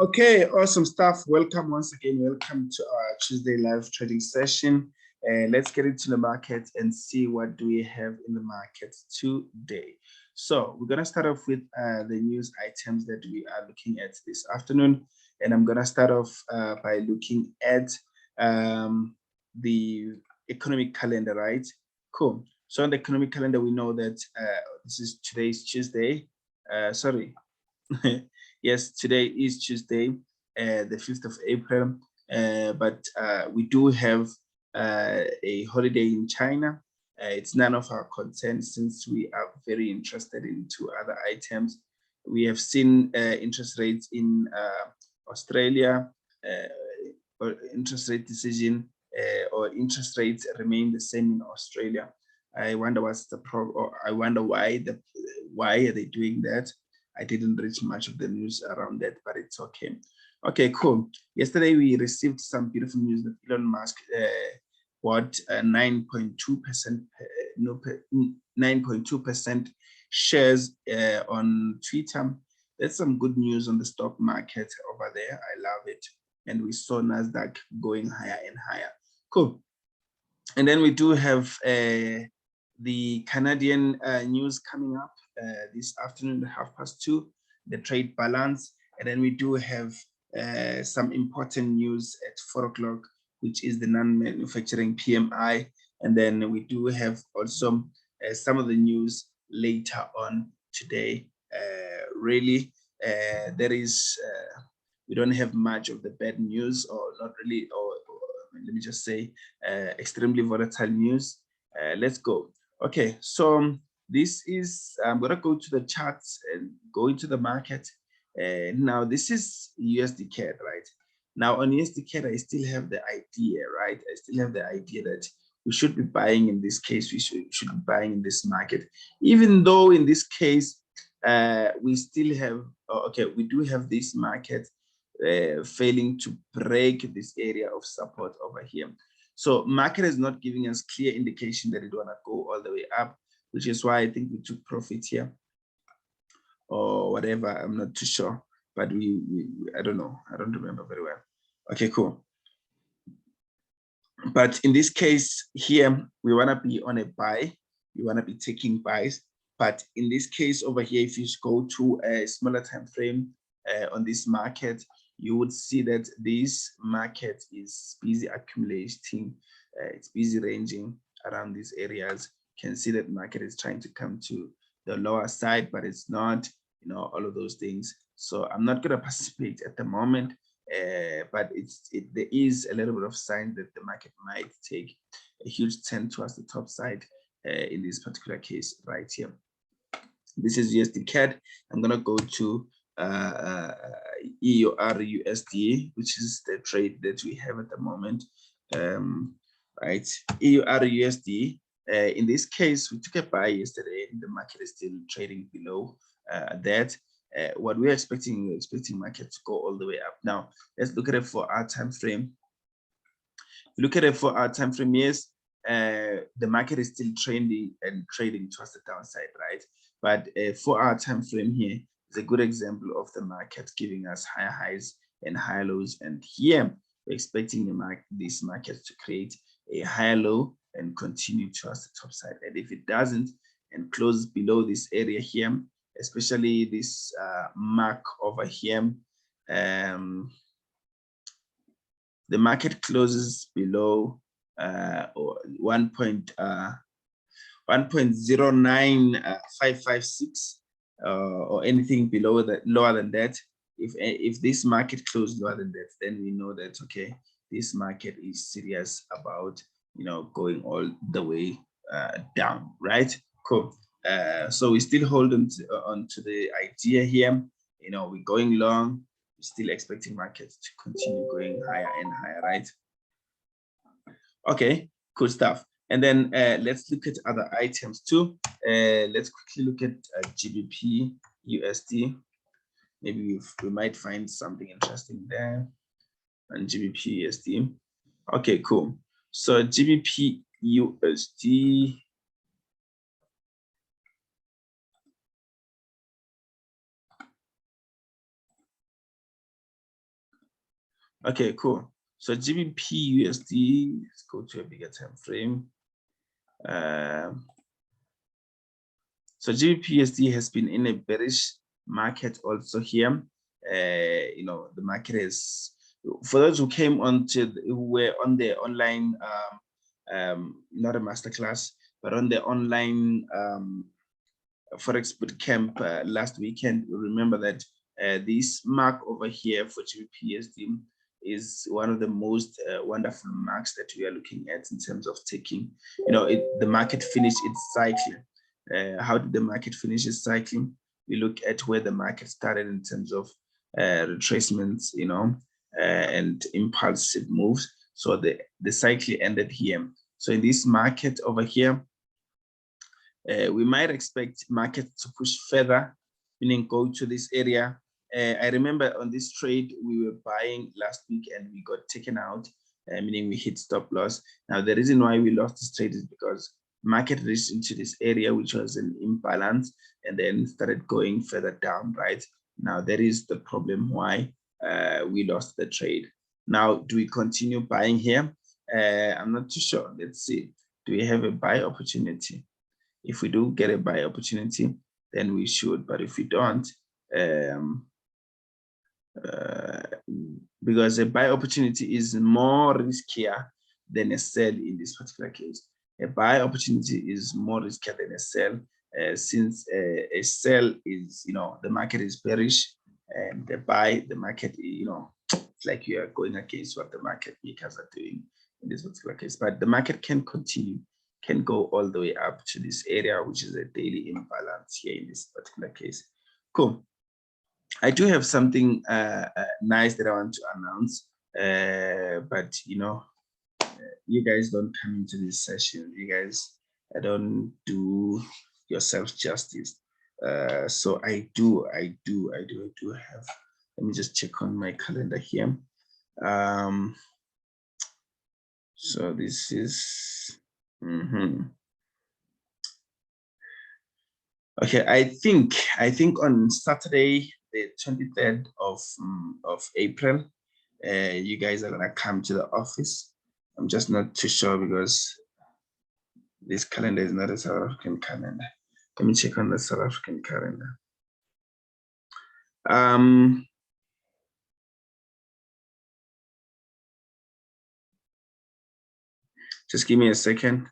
Okay, awesome stuff. Welcome once again. Welcome to our Tuesday live trading session. Let's get into the market and see what do we have in the market today. So we're going to start off with the news items that we are looking at this afternoon. And I'm going to start off by looking at the economic calendar, right? Cool. So on the economic calendar, we know that today's Tuesday. Sorry. Yes, today is Tuesday, the 5th of April, but we do have a holiday in China. It's none of our concern since we are very interested into other items. We have seen interest rates in Australia, or interest rate decision, or interest rates remain the same in Australia. I wonder what's the problem, or I wonder why are they doing that? I didn't reach much of the news around that, but it's okay. Okay, cool. Yesterday, we received some beautiful news that Elon Musk bought 9.2% shares on Twitter. That's some good news on the stock market over there. I love it. And we saw NASDAQ going higher and higher. Cool. And then we do have the Canadian news coming up this afternoon at 2:30, the trade balance. And then we do have some important news at 4 o'clock, which is the non-manufacturing PMI. And then we do have also some of the news later on today. Really, there is, we don't have much of the bad news, or not really, or let me just say, extremely volatile news. Let's go. Okay, so this is, I'm going to go to the charts and go into the market. Now, this is USD CAD, right? Now, on USD CAD, I still have the idea, right? I still have the idea that we should be buying in this case. We should be buying in this market, even though in this case, we still have, okay, we do have this market failing to break this area of support over here. So market is not giving us clear indication that it want to go all the way up, which is why I think we took profit here or whatever. I'm not too sure, but I don't know. I don't remember very well. Okay, cool. But in this case here, we want to be on a buy. We want to be taking buys. But in this case over here, if you go to a smaller time frame on this market, you would see that this market is busy accumulating. It's busy ranging around these areas. You can see that market is trying to come to the lower side, but it's not, you know, all of those things. So I'm not going to participate at the moment, but there is a little bit of sign that the market might take a huge turn towards the top side in this particular case right here. This is USD CAD. I'm going to go to EUR USD, which is the trade that we have at the moment, right? EUR USD. In this case, we took a buy yesterday, and the market is still trading below that. What we're expecting market to go all the way up. Now, let's look at it for our time frame. Look at it for our time frame. Yes, the market is still trading towards the downside, right? But for our time frame here, it's a good example of the market giving us higher highs and higher lows. And here, we're expecting this market to create a higher low and continue towards the top side. And if it doesn't and closes below this area here, especially this mark over here, the market closes below 1.09556 or anything below that, lower than that. If this market closed lower than that, then we know that, okay, this market is serious about, you know, going all the way down, right? Cool. So we still hold on to the idea here. You know, we're going long. We're still expecting markets to continue going higher and higher, right? Okay, cool stuff. And then let's look at other items too. Let's quickly look at GBP USD. Maybe we might find something interesting there on GBP USD. Okay, cool. So GBP USD. Okay, cool. So GBP USD, let's go to a bigger time frame. So GBP USD has been in a bearish market also here. You know, the market is, for those who came on to, who were on the online, not a masterclass, but on the online forex bootcamp last weekend, you remember that this mark over here for GBP is one of the most wonderful marks that we are looking at in terms of taking, you know, the market finished its cycle. How did the market finish its cycling? We look at where the market started in terms of retracements, you know, and impulsive moves. So the cycle ended here. So in this market over here, we might expect market to push further, meaning go to this area. I remember on this trade, we were buying last week and we got taken out, meaning we hit stop loss. Now, the reason why we lost this trade is because market reached into this area, which was an imbalance, and then started going further down, right? Now, that is the problem why we lost the trade. Now, do we continue buying here? I'm not too sure. Let's see. Do we have a buy opportunity? If we do get a buy opportunity, then we should. But if we don't, because a buy opportunity is more riskier than a sell in this particular case. A buy opportunity is more riskier than a sell, since a sell is, you know, the market is bearish, and the buy, the market, you know, it's like you are going against what the market makers are doing in this particular case. But the market can continue, can go all the way up to this area, which is a daily imbalance here in this particular case. Cool. I do have something nice that I want to announce, but you know, you guys don't come into this session. You guys don't do yourself justice. So I do have. Let me just check on my calendar here. So this is. Okay, I think on Saturday, the 23rd of April, you guys are gonna come to the office. I'm just not too sure because this calendar is not a South African calendar. Let me check on the South African calendar. Just give me a second.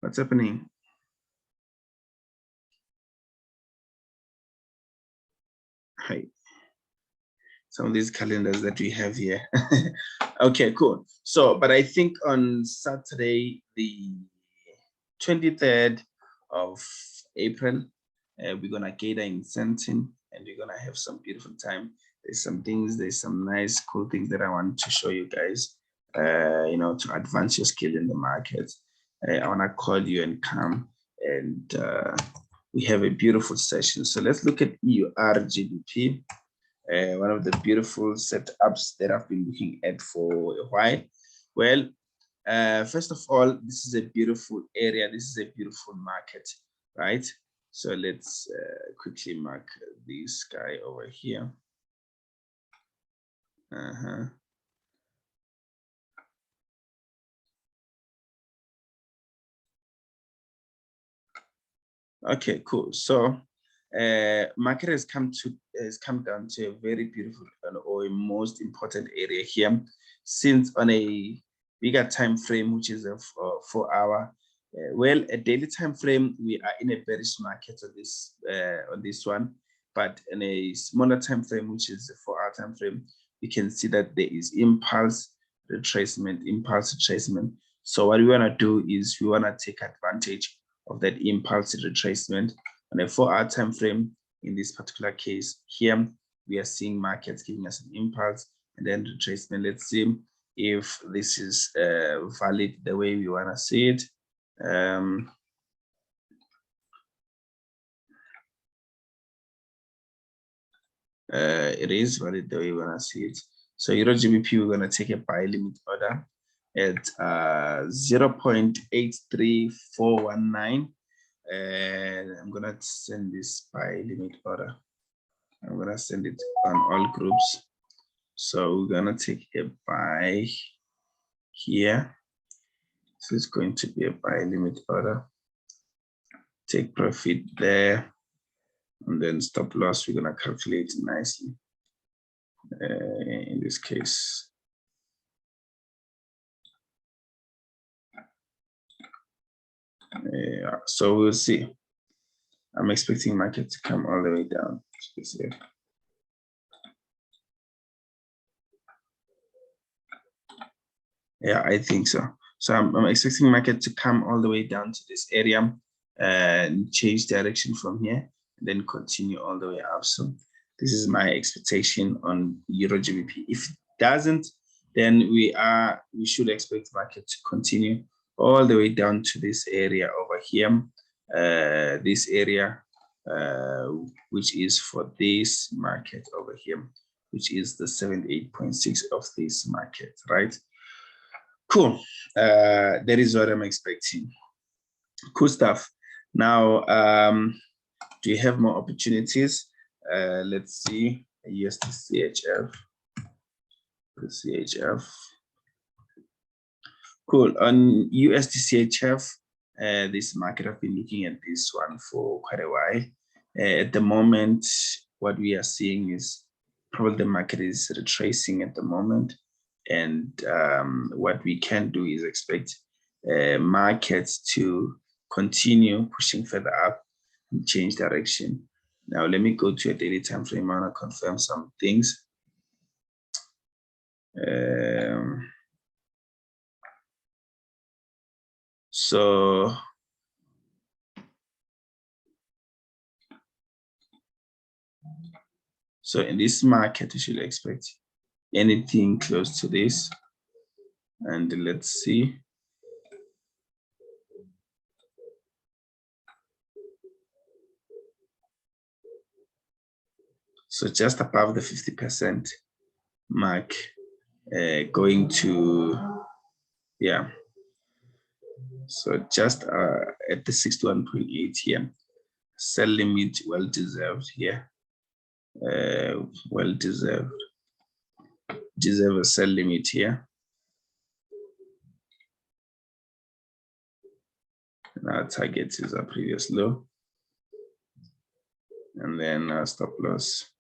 What's happening? Hi. Some of these calendars that we have here. Okay, cool. So, but I think on Saturday, the 23rd of April, we're gonna gather in Sentin and we're gonna have some beautiful time. There's some nice, cool things that I want to show you guys, you know, to advance your skill in the market. I wanna call you and come and we have a beautiful session. So let's look at EUR GBP. One of the beautiful setups that I've been looking at for a while. Well, first of all, this is a beautiful area. This is a beautiful market, right? So let's quickly mark this guy over here. Okay, cool. So market has come down to a very beautiful or a most important area here, since on a bigger time frame, which is a 4 hour, well, a daily time frame, we are in a bearish market on this one, but in a smaller time frame, which is a 4 hour time frame, we can see that there is impulse retracement. So what we want to do is we want to take advantage of that impulse retracement on a 4 hour time frame. In this particular case here, we are seeing markets giving us an impulse and then retracement. Let's see if this is valid the way we want to see it. It is valid the way we want to see it. So Euro GBP, we're going to take a buy limit order at 0.83419. And I'm gonna send this by limit order. I'm gonna send it on all groups. So we're gonna take a buy here. So it's going to be a buy limit order. Take profit there, and then stop loss. We're gonna calculate nicely. In this case, so we'll see. I'm expecting market to come all the way down to this area. Yeah, I think so. So I'm expecting market to come all the way down to this area and change direction from here, and then continue all the way up. So this is my expectation on Euro GBP. If it doesn't, then we should expect market to continue all the way down to this area over here. This area, which is for this market over here, which is the 78.6 of this market, right? Cool. That is what I'm expecting. Cool stuff. Now, do you have more opportunities? Let's see. USD CHF. The CHF. Cool. On USD CHF, this market, I've been looking at this one for quite a while. At the moment, what we are seeing is probably the market is retracing at the moment. And what we can do is expect markets to continue pushing further up and change direction. Now, let me go to a daily time frame. I want to confirm some things. So in this market, you should expect anything close to this. And let's see. So just above the 50% mark, going to, yeah. So just at the 61.8 here. Sell limit, well deserved here. Well deserved. Deserve a sell limit here. And our target is our previous low. And then our stop loss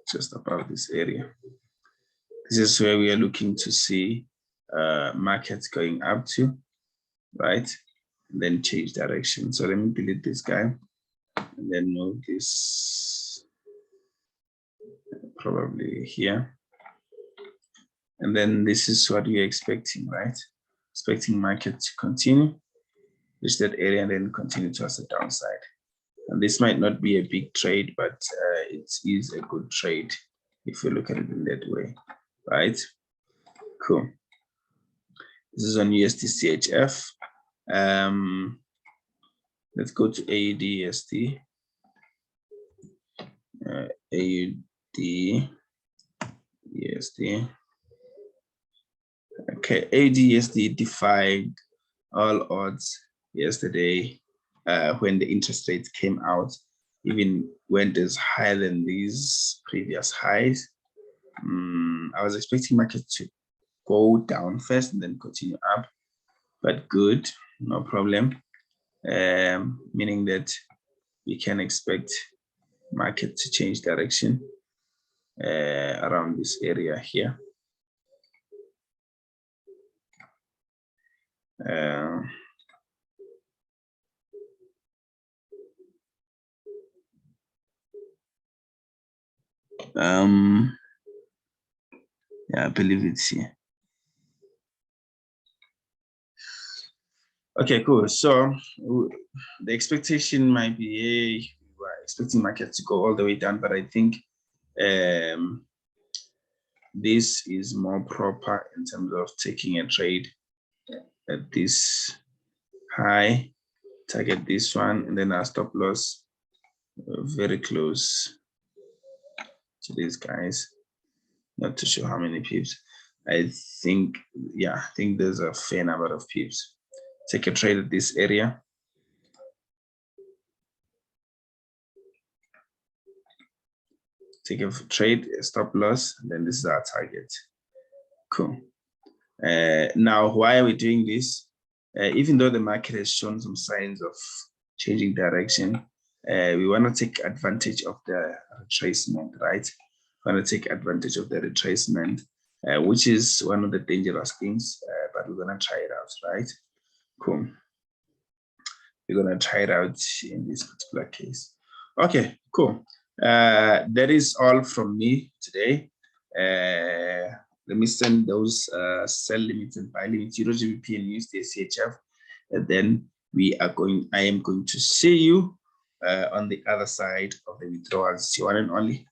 just above this area. This is where we are looking to see markets going up to, right? And then change direction. So let me delete this guy and then move this probably here. And then this is what we're expecting, right? Expecting market to continue, reach that area and then continue towards the downside. And this might not be a big trade, but it is a good trade if you look at it in that way, right? Cool. This is on USD CHF. Let's go to AUD USD. AUD USD. Okay, AUD USD defied all odds yesterday when the interest rates came out, even went as higher than these previous highs. I was expecting market to go down first and then continue up, but good, no problem. Meaning that we can expect market to change direction around this area here. Yeah, I believe it's here. Okay, cool. So the expectation might be we were expecting market to go all the way down, but I think this is more proper in terms of taking a trade at this high, target this one, and then our stop loss very close to these guys. Not to show how many pips. I think, yeah, I think there's a fair number of pips. Take a trade at this area. Take a trade, a stop loss, and then this is our target. Cool. Now, why are we doing this? Even though the market has shown some signs of changing direction, we want to take advantage of the retracement, right? We want to take advantage of the retracement, which is one of the dangerous things, but we're going to try it out, right? Cool. We're going to try it out in this particular case. Okay, cool. That is all from me today. Let me send those sell limits and buy limits, Euro GBP and USD CHF, and then I am going to see you on the other side of the withdrawals. One and only,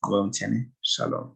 Shalom.